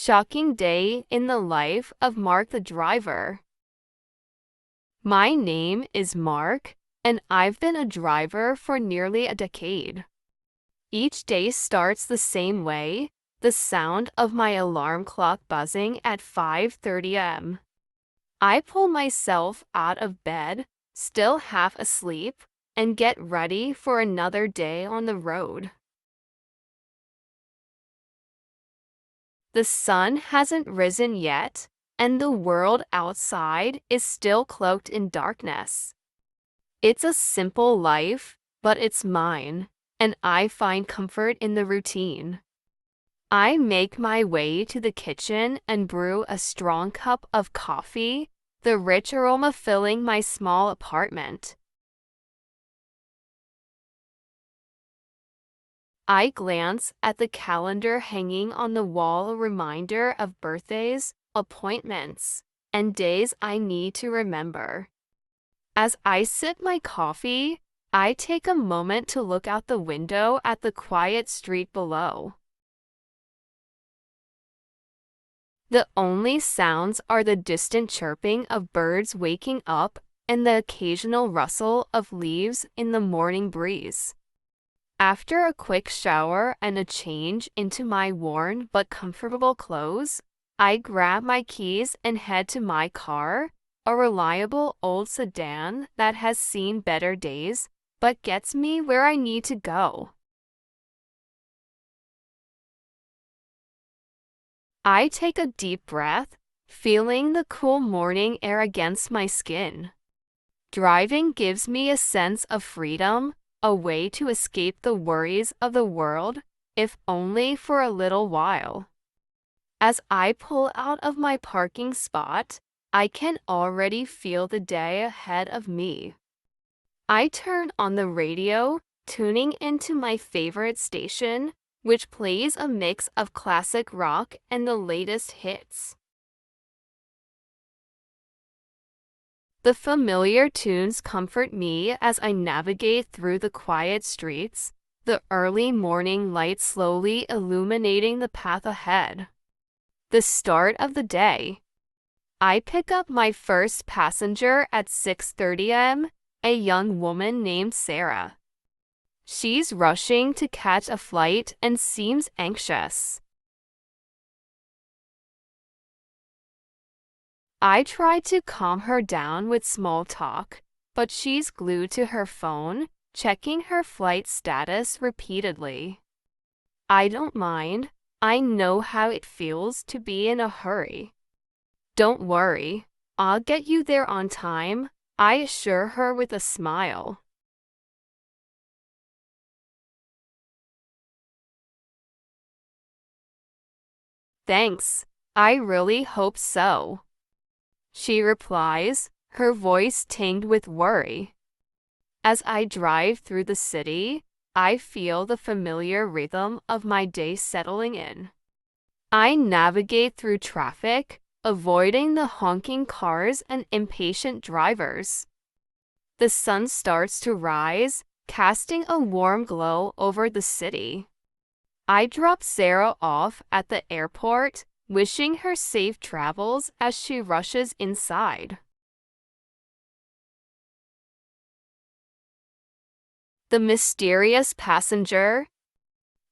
Shocking day in the life of Mark the driver. My name is Mark, and I've been a driver for nearly a decade. Each day starts the same way, the sound of my alarm clock buzzing at 5:30 a.m. I pull myself out of bed, still half asleep, and get ready for another day on the road. The sun hasn't risen yet, and the world outside is still cloaked in darkness. It's a simple life, but it's mine, and I find comfort in the routine. I make my way to the kitchen and brew a strong cup of coffee, the rich aroma filling my small apartment. I glance at the calendar hanging on the wall, a reminder of birthdays, appointments, and days I need to remember. As I sip my coffee, I take a moment to look out the window at the quiet street below. The only sounds are the distant chirping of birds waking up and the occasional rustle of leaves in the morning breeze. After a quick shower and a change into my worn but comfortable clothes, I grab my keys and head to my car, a reliable old sedan that has seen better days but gets me where I need to go. I take a deep breath, feeling the cool morning air against my skin. Driving gives me a sense of freedom, a way to escape the worries of the world, if only for a little while. As I pull out of my parking spot, I can already feel the day ahead of me. I turn on the radio, tuning into my favorite station, which plays a mix of classic rock and the latest hits. The familiar tunes comfort me as I navigate through the quiet streets, the early morning light slowly illuminating the path ahead. The start of the day. I pick up my first passenger at 6:30 a.m., a young woman named Sarah. She's rushing to catch a flight and seems anxious. I try to calm her down with small talk, but she's glued to her phone, checking her flight status repeatedly. I don't mind. I know how it feels to be in a hurry. Don't worry, I'll get you there on time, I assure her with a smile. Thanks, I really hope so. She replies, her voice tinged with worry. As I drive through the city, I feel the familiar rhythm of my day settling in. I navigate through traffic, avoiding the honking cars and impatient drivers. The sun starts to rise, casting a warm glow over the city. I drop Sarah off at the airport, wishing her safe travels as she rushes inside. The mysterious passenger.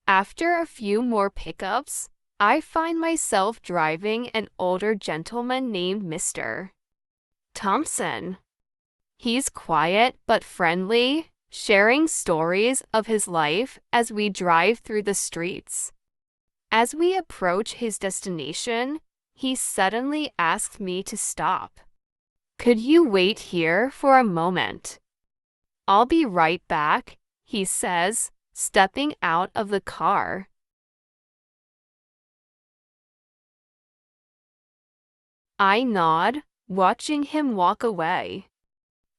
After a few more pickups, I find myself driving an older gentleman named Mr. Thompson. He's quiet but friendly, sharing stories of his life as we drive through the streets. As we approach his destination, he suddenly asks me to stop. Could you wait here for a moment? I'll be right back, he says, stepping out of the car. I nod, watching him walk away.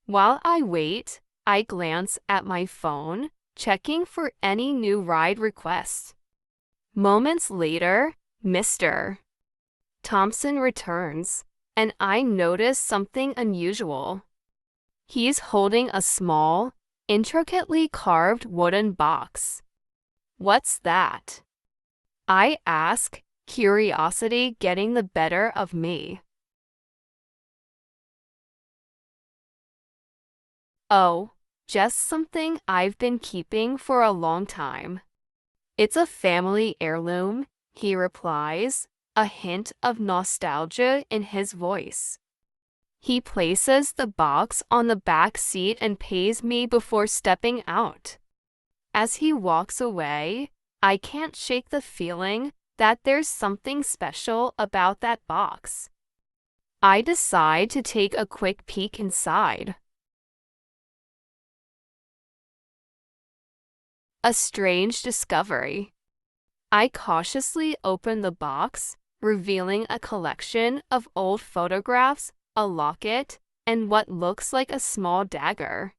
While I wait, I glance at my phone, checking for any new ride requests. Moments later, Mr. Thompson returns, and I notice something unusual. He's holding a small, intricately carved wooden box. What's that? I ask, curiosity getting the better of me. Oh, just something I've been keeping for a long time. It's a family heirloom, he replies, a hint of nostalgia in his voice. He places the box on the back seat and pays me before stepping out. As he walks away, I can't shake the feeling that there's something special about that box. I decide to take a quick peek inside. A strange discovery. I cautiously open the box, revealing a collection of old photographs, a locket, and what looks like a small dagger.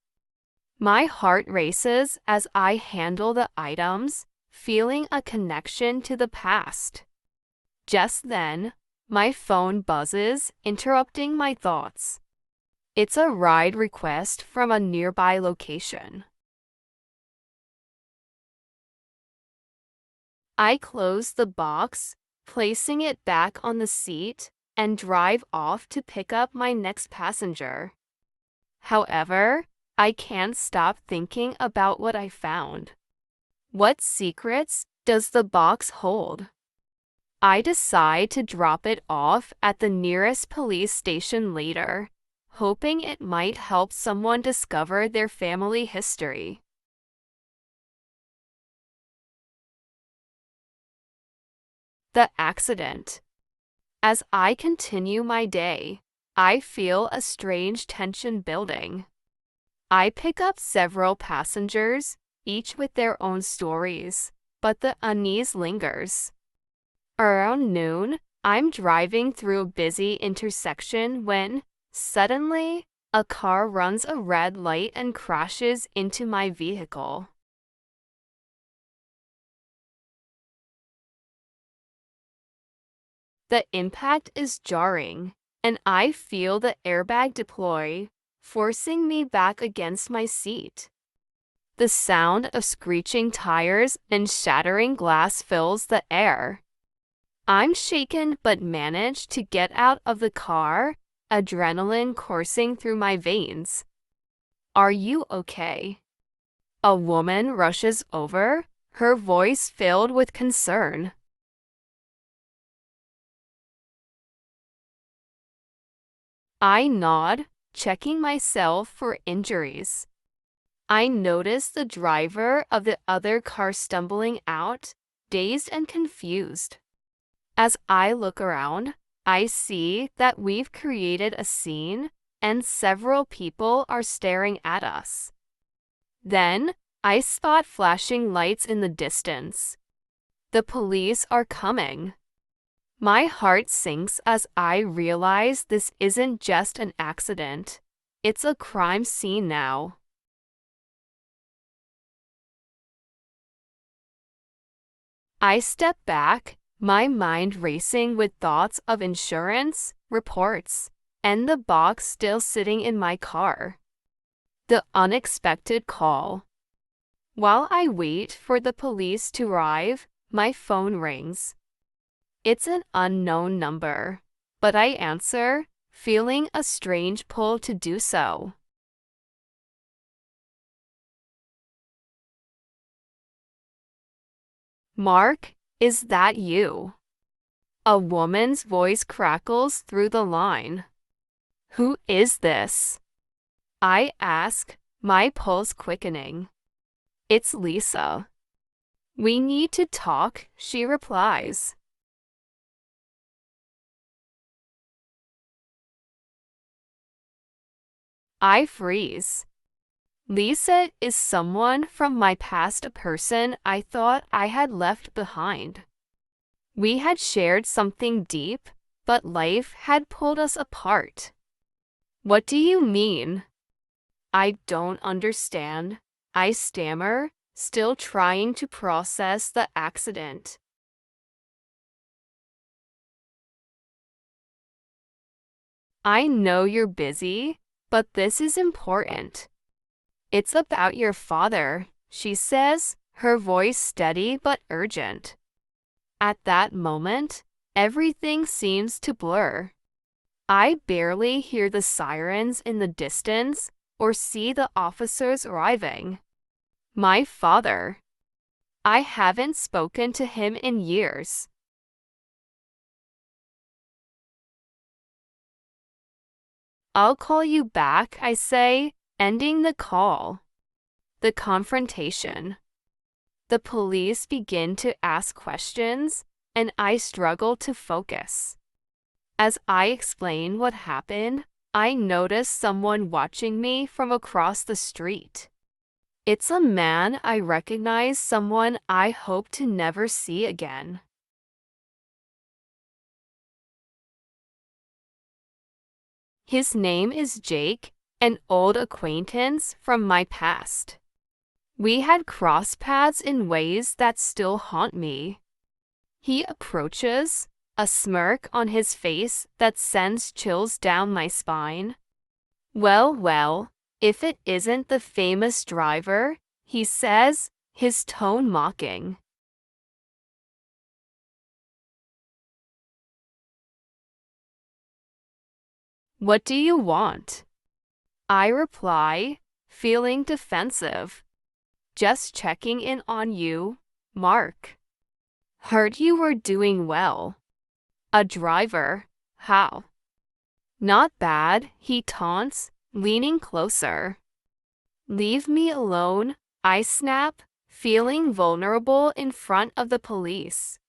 My heart races as I handle the items, feeling a connection to the past. Just then, my phone buzzes, interrupting my thoughts. It's a ride request from a nearby location. I close the box, placing it back on the seat, and drive off to pick up my next passenger. However, I can't stop thinking about what I found. What secrets does the box hold? I decide to drop it off at the nearest police station later, hoping it might help someone discover their family history. The accident. As I continue my day, I feel a strange tension building. I pick up several passengers, each with their own stories, but the unease lingers. Around noon, I'm driving through a busy intersection when, suddenly, a car runs a red light and crashes into my vehicle. The impact is jarring, and I feel the airbag deploy, forcing me back against my seat. The sound of screeching tires and shattering glass fills the air. I'm shaken but manage to get out of the car, adrenaline coursing through my veins. Are you okay? A woman rushes over, her voice filled with concern. I nod, checking myself for injuries. I notice the driver of the other car stumbling out, dazed and confused. As I look around, I see that we've created a scene and several people are staring at us. Then, I spot flashing lights in the distance. The police are coming. My heart sinks as I realize this isn't just an accident. It's a crime scene now. I step back, my mind racing with thoughts of insurance, reports, and the box still sitting in my car. The unexpected call. While I wait for the police to arrive, my phone rings. It's an unknown number, but I answer, feeling a strange pull to do so. Mark, is that you? A woman's voice crackles through the line. Who is this? I ask, my pulse quickening. It's Lisa. We need to talk, she replies. I freeze. Lisa is someone from my past, a person I thought I had left behind. We had shared something deep, but life had pulled us apart. What do you mean? I don't understand, I stammer, still trying to process the accident. I know you're busy, but this is important. It's about your father, she says, her voice steady but urgent. At that moment, everything seems to blur. I barely hear the sirens in the distance or see the officers arriving. My father. I haven't spoken to him in years. I'll call you back, I say, ending the call. The confrontation. The police begin to ask questions, and I struggle to focus. As I explain what happened, I notice someone watching me from across the street. It's a man I recognize, someone I hope to never see again. His name is Jake, an old acquaintance from my past. We had crossed paths in ways that still haunt me. He approaches, a smirk on his face that sends chills down my spine. Well, if it isn't the famous driver, he says, his tone mocking. What do you want? I reply, feeling defensive. Just checking in on you, Mark. Heard you were doing well. A driver, how? Not bad, he taunts, leaning closer. Leave me alone, I snap, feeling vulnerable in front of the police.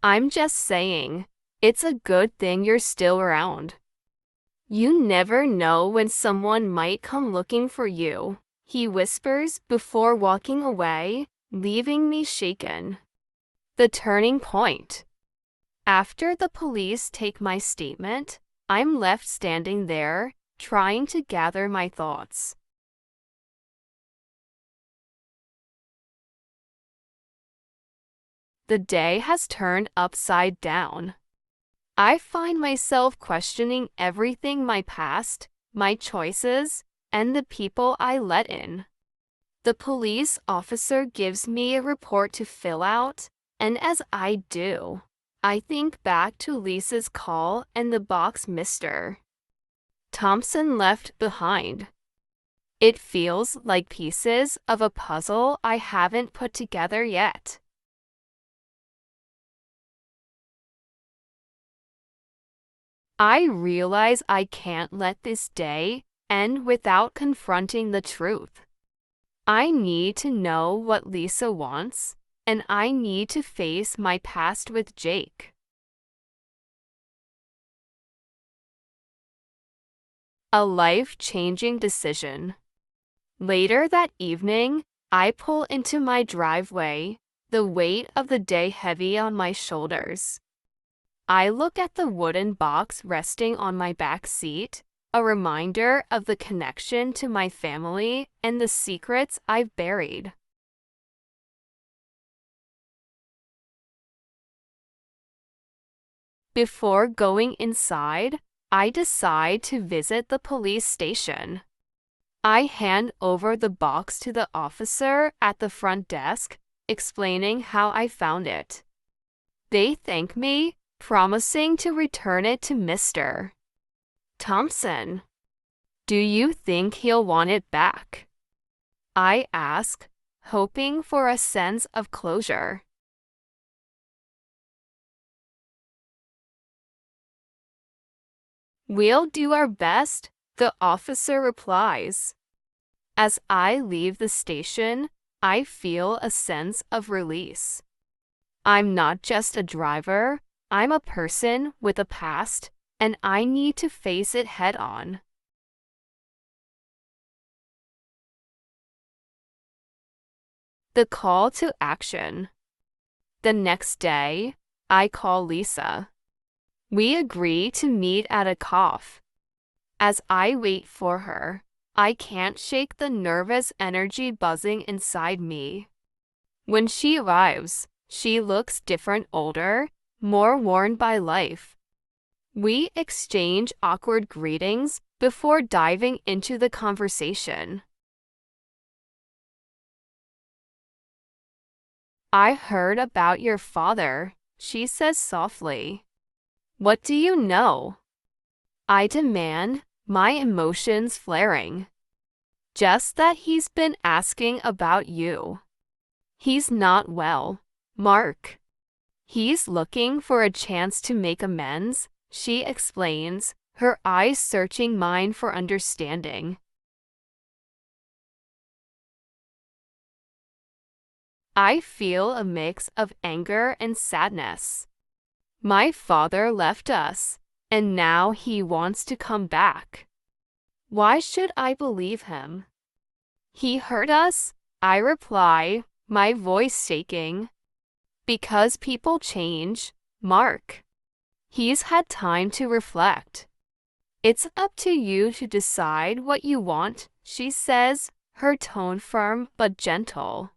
I'm just saying, it's a good thing you're still around. You never know when someone might come looking for you, he whispers before walking away, leaving me shaken. The turning point. After the police take my statement, I'm left standing there, trying to gather my thoughts. The day has turned upside down. I find myself questioning everything, my past, my choices, and the people I let in. The police officer gives me a report to fill out, and as I do, I think back to Lisa's call and the box Mr. Thompson left behind. It feels like pieces of a puzzle I haven't put together yet. I realize I can't let this day end without confronting the truth. I need to know what Lisa wants, and I need to face my past with Jake. A life-changing decision. Later that evening, I pull into my driveway, the weight of the day heavy on my shoulders. I look at the wooden box resting on my back seat, a reminder of the connection to my family and the secrets I've buried. Before going inside, I decide to visit the police station. I hand over the box to the officer at the front desk, explaining how I found it. They thank me, promising to return it to Mr. Thompson. Do you think he'll want it back? I ask, hoping for a sense of closure. We'll do our best, the officer replies. As I leave the station, I feel a sense of release. I'm not just a driver, I'm a person with a past, and I need to face it head on. The call to action. The next day, I call Lisa. We agree to meet at a coffee. As I wait for her, I can't shake the nervous energy buzzing inside me. When she arrives, she looks different, older, more worn by life. We exchange awkward greetings before diving into the conversation. I heard about your father, she says softly. What do you know? I demand, my emotions flaring. Just that he's been asking about you. He's not well, Mark. He's looking for a chance to make amends, she explains, her eyes searching mine for understanding. I feel a mix of anger and sadness. My father left us, and now he wants to come back. Why should I believe him? He hurt us, I reply, my voice shaking. Because people change, Mark. He's had time to reflect. It's up to you to decide what you want, she says, her tone firm but gentle.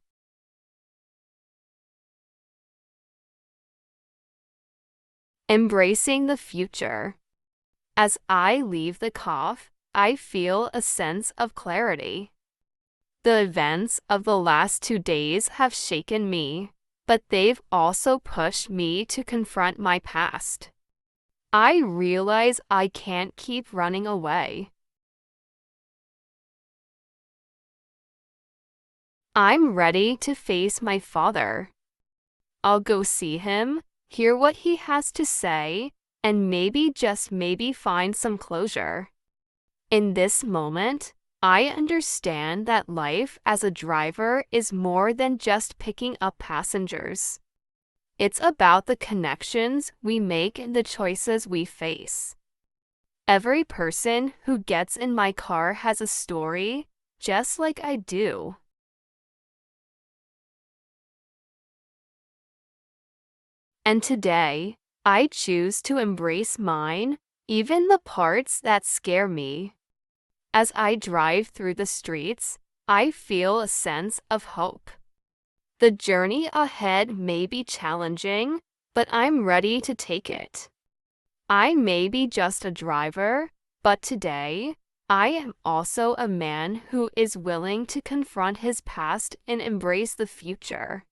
Embracing the future. As I leave the cough, I feel a sense of clarity. The events of the last 2 days have shaken me, but they've also pushed me to confront my past. I realize I can't keep running away. I'm ready to face my father. I'll go see him, hear what he has to say, and maybe, just maybe, find some closure. In this moment, I understand that life as a driver is more than just picking up passengers. It's about the connections we make and the choices we face. Every person who gets in my car has a story, just like I do. And today, I choose to embrace mine, even the parts that scare me. As I drive through the streets, I feel a sense of hope. The journey ahead may be challenging, but I'm ready to take it. I may be just a driver, but today, I am also a man who is willing to confront his past and embrace the future.